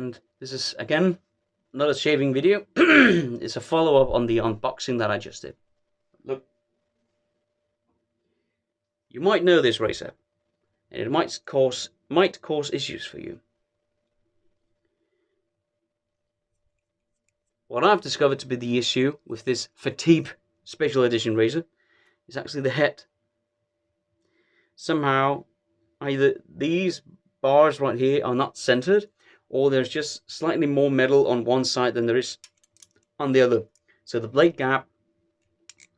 And this is, again, not a shaving video. It's a follow-up on the unboxing that I just did. Look. You might know this razor, and it might cause issues for you. What I've discovered to be the issue with this Fatip special edition razor is actually the head. Somehow, either these bars right here are not centered, or there's just slightly more metal on one side than there is on the other. So the blade gap,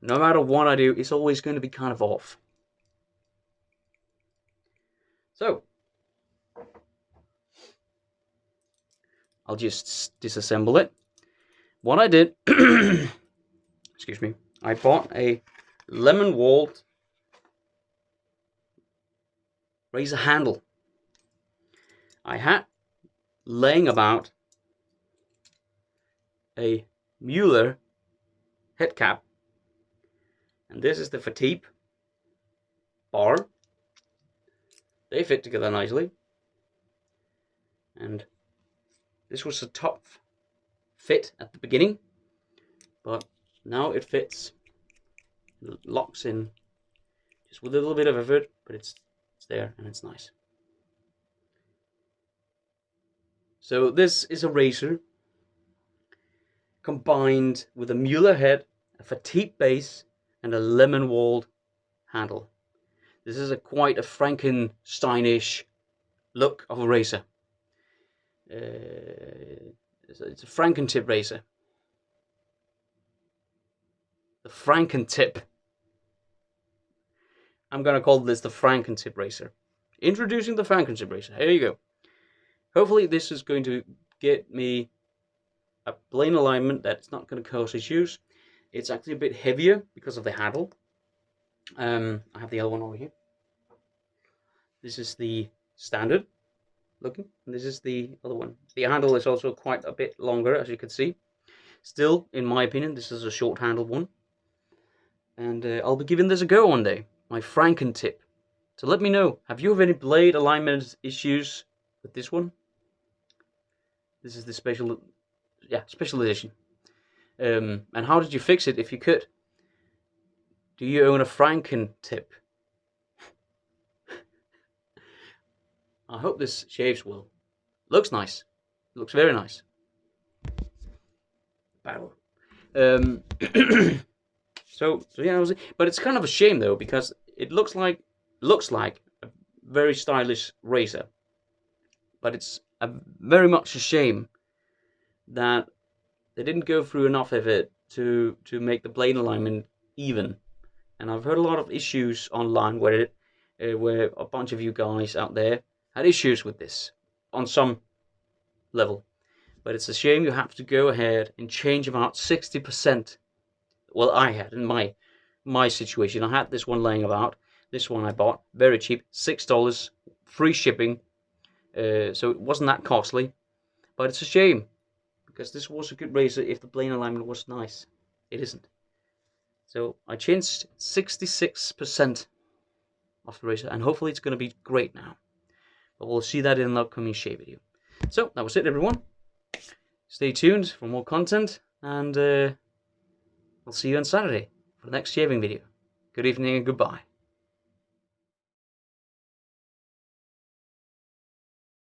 no matter what I do, is always going to be kind of off. So, I'll just disassemble it. What I did, excuse me, I bought a Lemonwald razor handle. I had laying about a Muhlle head cap, and this is the Fatip bar. They fit together nicely, and this was the top fit at the beginning, but now it fits, it locks in just with a little bit of effort, but it's there and it's nice. So this is a razor combined with a Muhlle head, a Fatip base, and a Lemonwald handle. This is quite a Frankensteinish look of a razor. It's a FRANKENTIP razor. The FRANKENTIP. I'm going to call this the FRANKENTIP razor. Introducing the FRANKENTIP razor. Here you go. Hopefully this is going to get me a plane alignment that's not going to cause issues. It's actually a bit heavier because of the handle. I have the other one over here. This is the standard looking, and this is the other one. The handle is also quite a bit longer, as you can see. Still, in my opinion, this is a short handled one, and I'll be giving this a go one day, my FRANKENTIP. So let me know, have you any blade alignment issues with this one? This is the special edition. And how did you fix it if you could? Do you own a FRANKENTIP? I hope this shaves well. Looks nice. Looks very nice. Battle. So yeah, but it's kind of a shame though, because it looks like a very stylish razor, but it's very much a shame that they didn't go through enough of it to make the blade alignment even. And I've heard a lot of issues online where a bunch of you guys out there had issues with this on some level. But it's a shame you have to go ahead and change about 60%. Well, I had in my situation. I had this one laying about. This one I bought very cheap, $6, free shipping. So it wasn't that costly. But it's a shame, because this was a good razor if the blade alignment was nice. It isn't. So I changed 66% of the razor, and hopefully it's going to be great now. But we'll see that in an upcoming shave video. So that was it, everyone. Stay tuned for more content, and I'll see you on Saturday for the next shaving video. Good evening and goodbye.